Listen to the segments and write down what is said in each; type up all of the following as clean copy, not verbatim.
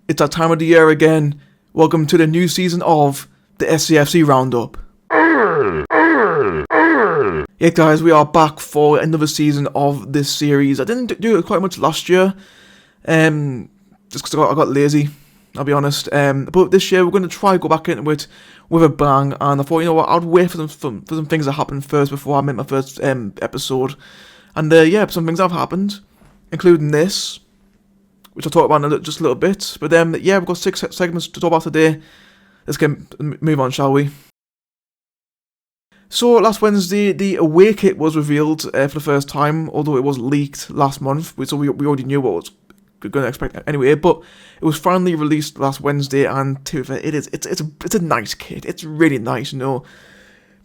It's that time of the year again. Welcome to the new season of the SAFC Round-up. Yeah guys, we are back for another season of this series. I didn't do it quite much last year, just because I got lazy, I'll be honest. But this year we're going to try go back into it with a bang, and I thought, you know what, I'd wait for some things to happen first before I make my first episode. And yeah, some things have happened, including this, which I'll talk about in just a little bit. But yeah, we've got 6 segments to talk about today. Let's move on, shall we? So last Wednesday, the away kit was revealed for the first time, although it was leaked last month, so we already knew what was going to expect anyway. But it was finally released last Wednesday, and to be fair, it's a nice kit. It's really nice, you know.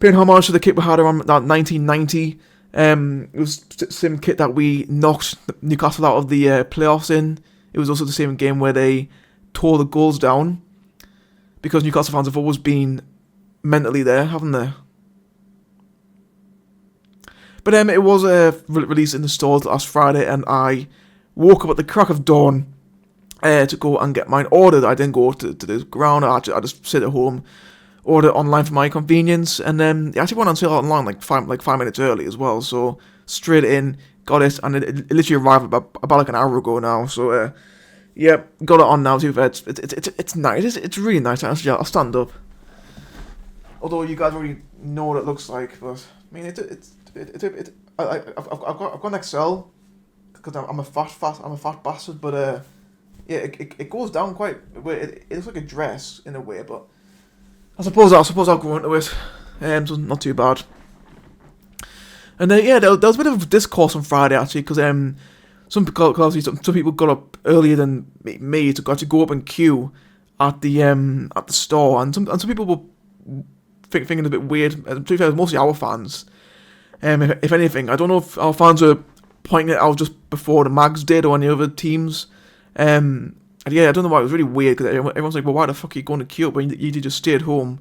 Paying homage to the kit we had around that 1990. It was the same kit that we knocked Newcastle out of the playoffs in. It was also the same game where they tore the goals down, because Newcastle fans have always been mentally there, haven't they? But it was released in the stores last Friday, and I woke up at the crack of dawn to go and get mine ordered. I didn't go to the ground. I just sit at home, order it online for my convenience, and it actually went on sale online like 5 minutes early as well. So straight in, got it, and it literally arrived about like an hour ago now. So yeah, got it on now too. It's nice. It's really nice. Actually, I'll stand up. Although you guys already know what it looks like, but I mean I've got an XL because I'm a fat bastard. But yeah, it goes down quite. It looks like a dress in a way, but I suppose I'll go into it. So not too bad. And yeah, there was a bit of discourse on Friday actually, because some people got up earlier than me to go up and queue at the store, and some people were thinking a bit weird. To be fair, it was mostly our fans. If anything, I don't know if our fans were pointing it out just before the Mags did or any other teams. And yeah, I don't know why. It was really weird, because everyone's like, well, why the fuck are you going to queue up when you just stay at home?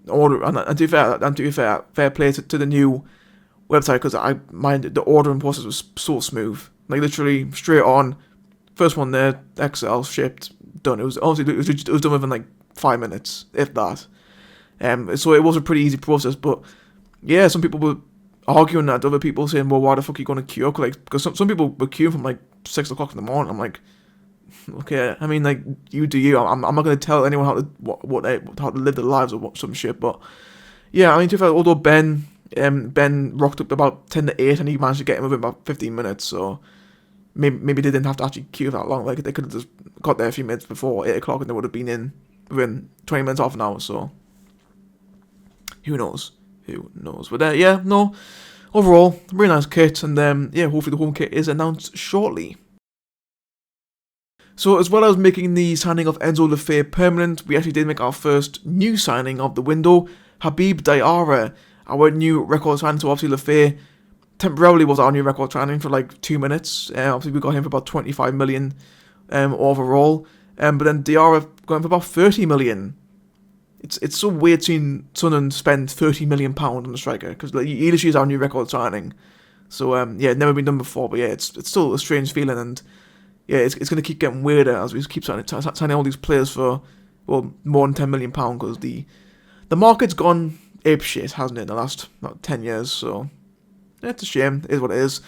Order, and to be fair, fair play to the new website, because the ordering process was so smooth. Like literally straight on, first one there, XL shipped, done. It was done within like 5 minutes, if that. So it was a pretty easy process. But yeah, some people were arguing that, other people saying, well, why the fuck are you going to queue up? Like, because some people were queuing from like 6 o'clock in the morning. I'm like, okay, I mean, like, you do you. I'm not going to tell anyone how to live their lives or some shit. But yeah, I mean, to be fair, although Ben rocked up about 10 to 8, and he managed to get him within about 15 minutes. So maybe they didn't have to actually queue that long. Like, they could have just got there a few minutes before 8 o'clock, and they would have been in within 20 minutes, half an hour. So who knows? But yeah, no. Overall, really nice kit, and yeah, hopefully the home kit is announced shortly. So as well as making the signing of Enzo Lefebvre permanent, we actually did make our first new signing of the window, Habib Diarra, our new record signing. So obviously Lefebvre temporarily was our new record signing for like 2 minutes. Obviously we got him for about 25 million overall, but then Diarra got him for about 30 million. It's so weird seeing Sunderland spend £30 million on the striker, because like, he literally is our new record signing. So yeah, never been done before, but yeah, it's still a strange feeling, and yeah, it's going to keep getting weirder as we keep signing all these players for, well, more than £10 million, because the market's gone apeshit, hasn't it, in the last 10 years. So yeah, it's a shame. It is what it is.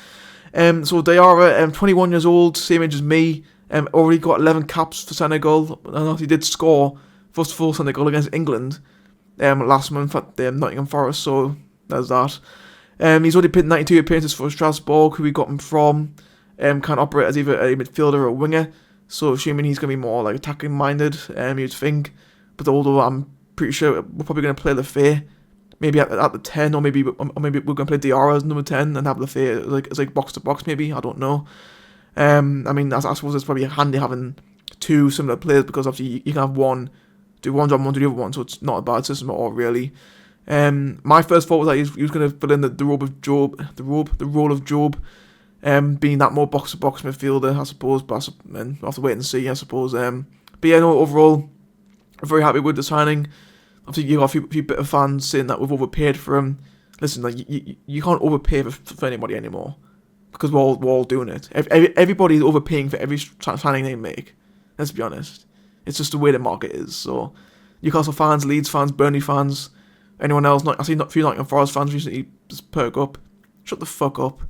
So Diarra, 21 years old, same age as me. Already got 11 caps for Senegal, and he did score first full Senegal against England last month at Nottingham Forest. So there's that. He's already played 92 appearances for Strasbourg, who we got him from. Can operate as either a midfielder or a winger, so assuming he's going to be more like attacking minded, you'd think. But although I'm pretty sure we're probably going to play Lefebvre maybe at the 10, or maybe we're going to play Diarra as number 10 and have Lefebvre as like box to box, maybe, I don't know. I mean, I suppose it's probably handy having 2 similar players, because obviously you can have one do one job, one do the other one, so it's not a bad system at all, really. My first thought was that he was going to fill in the role of Job, being that more box-to-box midfielder, I suppose, but we'll have to wait and see, I suppose. But yeah, no, overall, I'm very happy with the signing. Obviously, you got a few bit of fans saying that we've overpaid for him. Listen, like, you can't overpay for anybody anymore, because we're all doing it. Everybody's overpaying for every signing they make. Let's be honest. It's just the way the market is. So Newcastle fans, Leeds fans, Burnley fans, anyone else, I see not few Nottingham Forest fans recently just perk up. Shut the fuck up.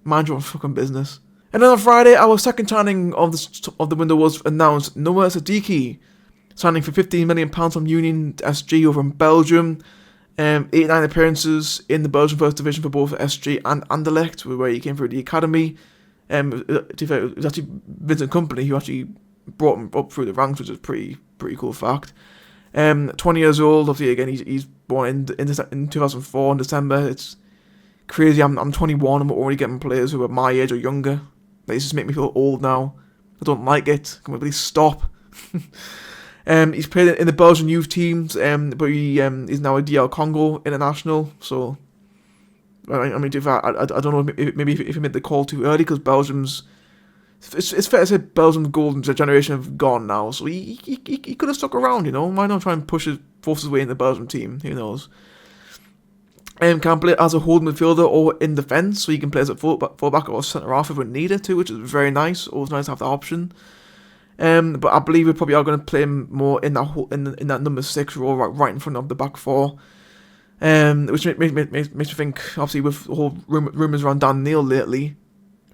Mind your own fucking business. And then on Friday, our second signing of the window was announced. Noah Sadiki signing for £15 million from Union SG over in Belgium. 89 appearances in the Belgian First Division for both SG and Anderlecht, where he came through the academy. It was actually Vincent Kompany who actually brought him up through the ranks, which is a pretty cool fact. 20 years old, obviously, again, he's born in 2004 in December. It's crazy. I'm 21, I'm already getting players who are my age or younger. They just make me feel old now. I don't like it. Can we please stop? He's played in the Belgian youth teams, but he is now a DR Congo international. So, I mean, I don't know, maybe if he made the call too early, because Belgium's, it's fair to say Belgium's golden generation have gone now. So he could have stuck around, Why not try and push his forces away in the Belgium team? Who knows? Can play as a holding midfielder or in defence, so he can play as a fullback or centre half if we needed to, which is very nice. Always nice to have that option. But I believe we probably are going to play him more in that in that number 6 role, right in front of the back 4. Which makes me think, obviously, with the whole rumours around Dan Neil lately,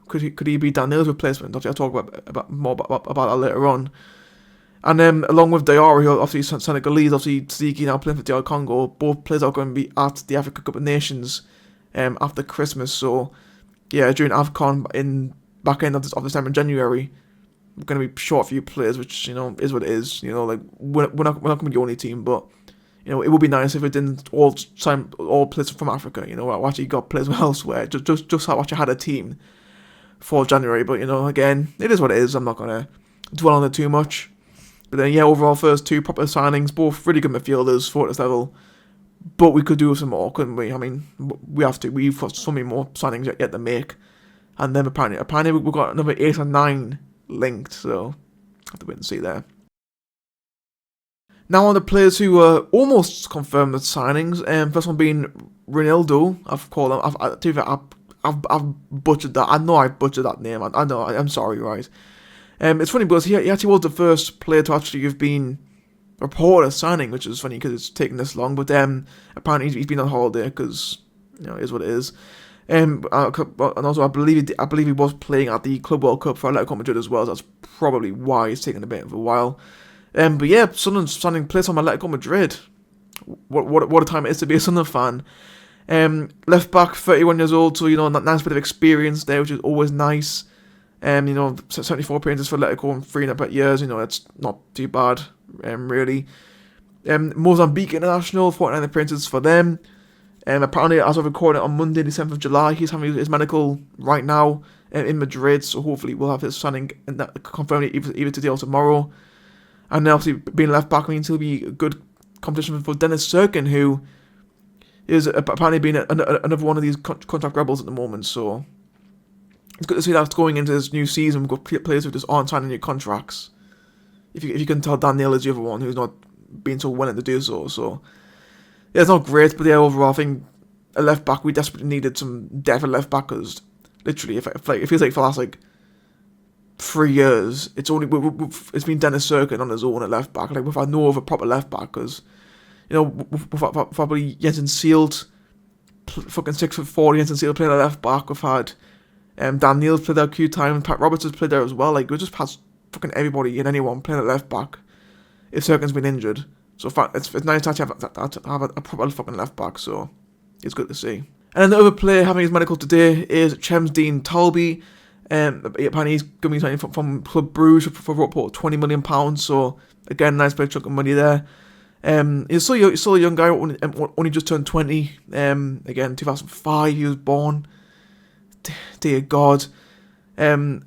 could he be Dan Neil's replacement? Obviously, I'll talk more about that later on. And then, along with Diarra, who obviously Senegalese, obviously Sadiki now playing for DR Congo, both players are going to be at the Africa Cup of Nations after Christmas. So, yeah, during AFCON in back end of December and January, we're going to be short a few players, which, is what it is. Like, we're not going to be the only team, but, it would be nice if it didn't all sign all players from Africa. I actually got players from elsewhere, just how I actually had a team for January. But, again, it is what it is. I'm not going to dwell on it too much. But then, yeah, overall, first 2 proper signings, both really good midfielders for this level. But we could do some more, couldn't we? I mean, we have to. We've got so many more signings yet to make. And then apparently we've got another 8 or 9 linked, so I have to wait and see there. Now on the players who were almost confirmed as signings. First one being Ronaldo. I've butchered that. I know I butchered that name. I know. I'm sorry, right? It's funny because he actually was the first player to actually have been reported as signing, which is funny because it's taken this long. But apparently he's been on holiday because it is what it is. And also I believe he was playing at the Club World Cup for Atletico Madrid as well. So that's probably why it's taken a bit of a while. But yeah, Sunderland's signing players from Atletico Madrid. What a time it is to be a Sunderland fan. Left back, 31 years old, so nice bit of experience there, which is always nice. 74 appearances for Atletico in 3.5 years. It's not too bad, really. Mozambique international, 49 appearances for them. Apparently, as of recording on Monday, the 7th of July, he's having his medical right now in Madrid. So hopefully, we'll have his signing confirmed either today or tomorrow. And then obviously, being left back means he'll be a good competition for Dennis Serkin, who is apparently being another one of these contract rebels at the moment. So it's good to see that going into this new season. We've got players who just aren't signing new contracts. If you can tell, Dan Neil is the other one who's not being so willing to do so. So yeah, it's not great, but yeah, overall, I think a left back, we desperately needed some depth at left back because literally, it feels like for the last 3 years, it's been Dennis Serkin on his own at left back. We've had no other proper left back because we've probably Jensen Sealed, fucking 6'4" Jensen Sealed playing at left back. We've had Dan Neil's played there a few times. Pat Roberts has played there as well. We just had fucking everybody and anyone playing at left back if Serkin's been injured. So it's nice to have a proper fucking left back. So it's good to see. And another player having his medical today is Chemsdean Talby. Apparently he's going to be signing from Club Bruges for about £20 million. So again, nice big chunk of money there. He's still a young guy, only just turned 20. Again, 2005 he was born. Dear God. In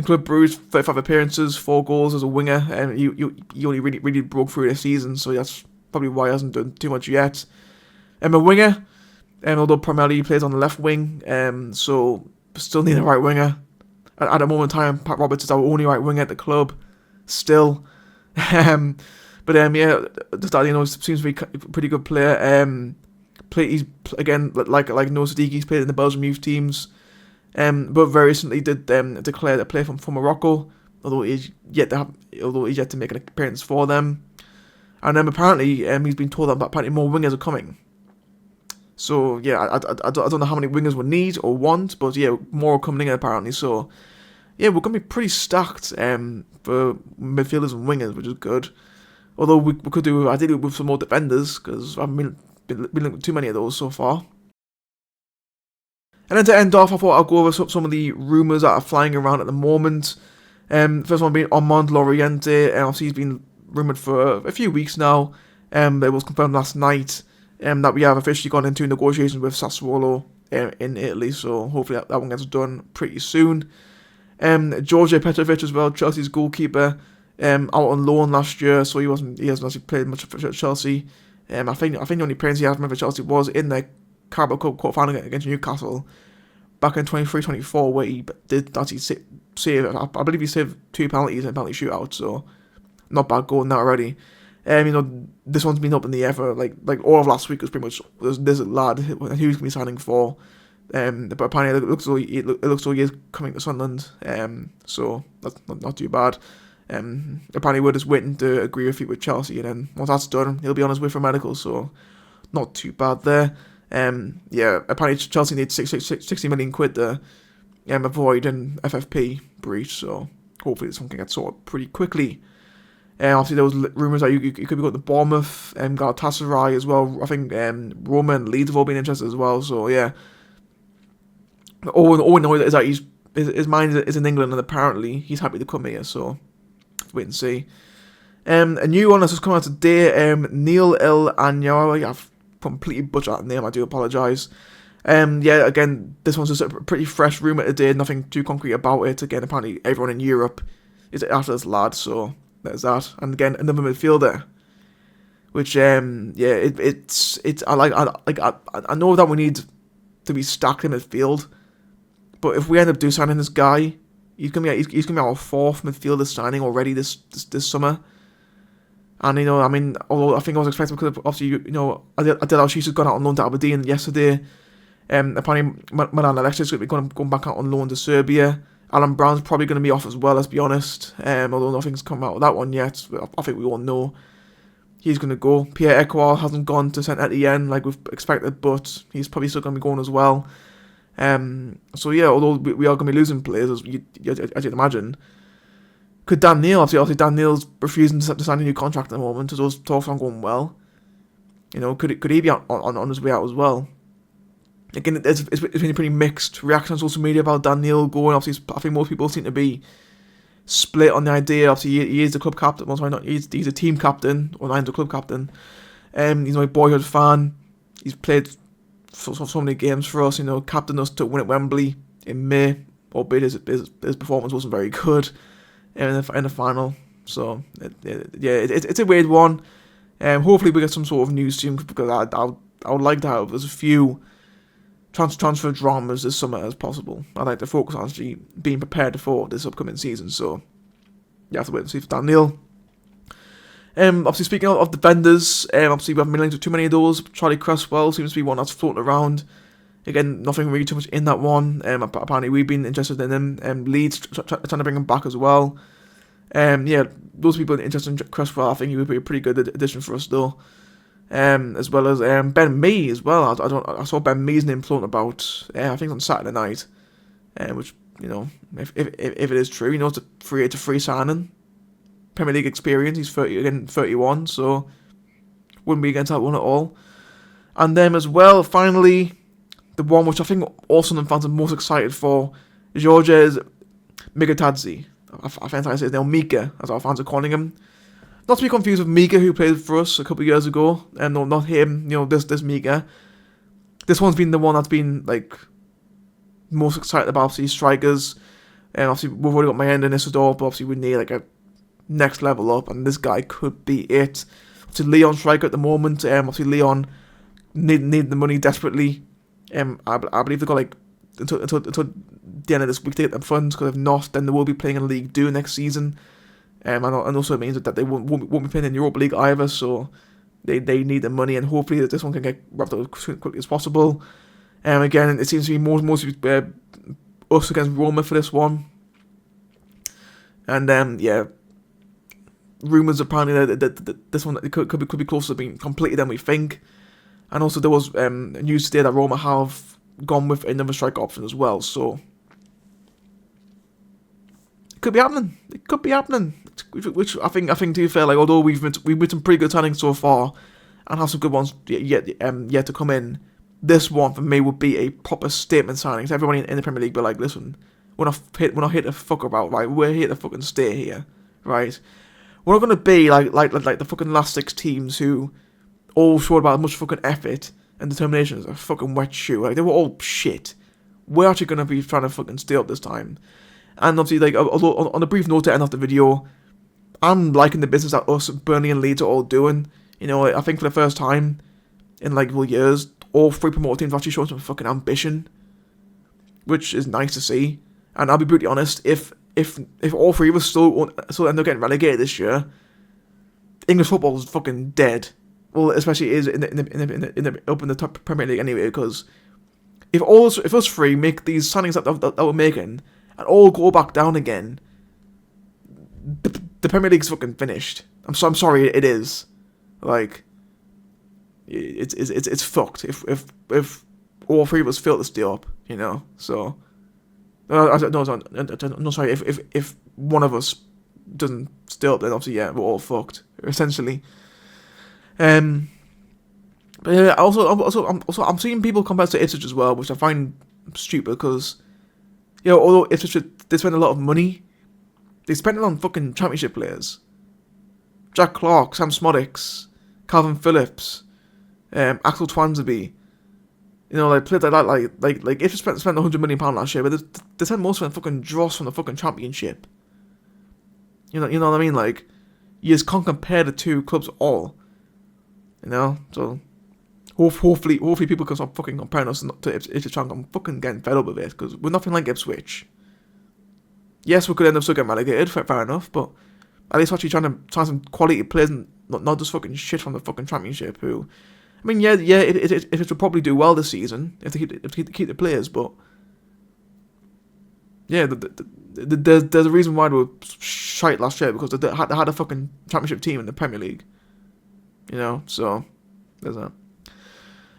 Club Bruges, 35 appearances, 4 goals as a winger. He only really broke through this season, so that's probably why he hasn't done too much yet. A winger, although primarily he plays on the left wing, so still need a right winger. At the moment in time, Pat Roberts is our only right winger at the club, still. But just that, seems to be a pretty good player. He's again like Noah Sadiki, he's played in the Belgian youth teams. But very recently did declare a play from Morocco, although he's yet to make an appearance for them. And then apparently he's been told that apparently more wingers are coming. So yeah, I don't know how many wingers we need or want, but yeah, more are coming in apparently. So yeah, we're gonna be pretty stacked for midfielders and wingers, which is good. Although we could do ideally with some more defenders, because I haven't been linked with too many of those so far. And then to end off, I thought I'll go over some of the rumours that are flying around at the moment. First one being Armand Loriente. Obviously he's been rumoured for a few weeks now. It was confirmed last night that we have officially gone into negotiations with Sassuolo in Italy, so hopefully that one gets done pretty soon. George Petrovic as well, Chelsea's goalkeeper, out on loan last year, so he hasn't actually played much for Chelsea. I think the only appearance he had for Chelsea was in the Carabao Cup quarter-final against Newcastle back in 23-24, where he did actually save, I believe he saved 2 penalties in a penalty shootout, so not bad goal now already. This one's been up in the air for like all of last week was pretty much this lad who he's going to be signing for. But apparently it looks like he is coming to Sunderland. So that's not too bad. Apparently we're just waiting to agree with Chelsea, and then once that's done, he'll be on his way for medical. So not too bad there. Apparently Chelsea needs 60 million quid to avoid an FFP breach. So hopefully this one can get sorted pretty quickly. Obviously, there was rumours that you could be going to Bournemouth, Galatasaray as well. I think Roma and Leeds have all been interested as well. So yeah, all we know is that his mind is in England, and apparently he's happy to come here. So wait and see. A new one that's just come out today. Neil El Anyari. I've completely butchered that name. I do apologise. Again, this one's just a pretty fresh rumour today. Nothing too concrete about it. Again, apparently everyone in Europe is after this lad. So there's that. And again, another midfielder, which I know that we need to be stacked in midfield, but if we end up signing this guy, he's gonna be our 4th midfielder signing already this summer. And although I think I was expecting, because obviously Adel Al-Shish has gone out on loan to Aberdeen yesterday. Apparently Milan Alexis is going back out on loan to Serbia. Alan Brown's probably going to be off as well, let's be honest. Although nothing's come out of that one yet. I think we all know he's going to go. Pierre Ekwal hasn't gone to Saint Etienne like we've expected, but he's probably still going to be going as well. So yeah, although we are going to be losing players, as you'd imagine. Could Dan Neil, obviously Dan Neil's refusing to sign a new contract at the moment, as those talks aren't going well. Could he be on his way out as well? Again, it's been a pretty mixed reaction on social media about Dan Neil going. Obviously, I think most people seem to be split on the idea. Obviously, he is the club captain. Well, sorry, not he's a team captain, or not the club captain. He's my boyhood fan. He's played so many games for us. Captained us to win at Wembley in May, albeit his performance wasn't very good in the final. So it's a weird one. Hopefully we get some sort of news soon, because I would like to have as few transfer dramas this summer as possible. I'd like to focus on actually being prepared for this upcoming season. So you have to wait and see for Dan Neil. Obviously, speaking of defenders, obviously we haven't been linked with too many of those. Charlie Cresswell seems to be one that's floating around. Again, nothing really too much in that one. Apparently we've been interested in him. Leeds trying to bring him back as well. Those people interested in Cresswell, I think he would be a pretty good addition for us though. As well as Ben Mee as well. I saw Ben Mee's name floating about. I think on Saturday night, which if it is true, it's a free signing, Premier League experience. He's 31, so wouldn't be against that one at all. And then as well, finally, the one which I think all Sunderland fans are most excited for, Georges Mikotadze. I think I say his name, Mika, as our fans are calling him. Not to be confused with Mika, who played for us a couple of years ago. No, not him. This Mika. This one's been the one that's been most excited about. Obviously, strikers. And obviously, we've already got Mayenda Isidore, but obviously we need a next level up, and this guy could be it. Obviously, Leon striker at the moment. Obviously, Leon need the money desperately. I believe they've got until the end of this week to get them funds, because if not, then they will be playing in League 2 next season. And also it means that they won't be playing in Europa League either, so they need the money, and hopefully that this one can get wrapped up as quickly as possible. Again, it seems to be mostly us against Roma for this one. And yeah, rumours apparently that this one could be closer to being completed than we think. And also there was news today that Roma have gone with another striker option as well. So it could be happening. It could be happening. Which I think to be fair, like although we've made some pretty good signings so far, and have some good ones yet to come in, this one for me would be a proper statement signing. So everybody in the Premier League be like, listen, we're not here to fuck about, right? We're here to fucking stay here, right? We're not gonna be like the fucking last 6 teams who all showed about as much fucking effort and determination as a fucking wet shoe. Like they were all shit. We're actually gonna be trying to fucking stay up this time. And obviously, like although on a brief note to end off the video, I'm liking the business that us, Burnley and Leeds are all doing. You know, I think for the first time in like years, all 3 promoted teams actually showing some fucking ambition, which is nice to see. And I'll be brutally honest, if all 3 of us still end up getting relegated this year, English football is fucking dead. Well, especially is in the top Premier League anyway, because if us 3 make these signings that we're making and all go back down again, the Premier League's fucking finished. I'm sorry, it is. Like, it's fucked if all 3 of us fail to stay up, you know. So, no, sorry. If one of us doesn't stay up, then obviously yeah, we're all fucked essentially. But yeah, I'm seeing people compare to Ipswich as well, which I find stupid because, you know, although Ipswich they spend a lot of money, they spend it on fucking Championship players. Jack Clark, Sam Smoddix, Calvin Phillips, Axel Twansby. You know, like players like that, like if they spent £100 million last year, but they spent most of them fucking dross from the fucking Championship. You know what I mean? Like, you just can't compare the 2 clubs at all. You know, so hopefully people can stop fucking comparing us to Ipswich. I'm fucking getting fed up with it because we're nothing like Ipswich. Yes, we could end up still getting relegated, fair enough, but at least actually trying to sign some quality players and not just fucking shit from the fucking Championship. Who, I mean, it will probably do well this season if they keep the players, but yeah, there's a reason why they were shite last year because they had a fucking Championship team in the Premier League. You know, so there's that.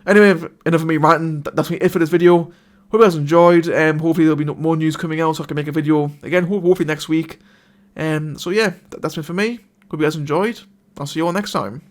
Anyway, enough of me ranting. That's it for this video. Hope you guys enjoyed. Hopefully there'll be more news coming out so I can make a video again. Hopefully next week. So yeah, that's it for me. Hope you guys enjoyed. I'll see you all next time.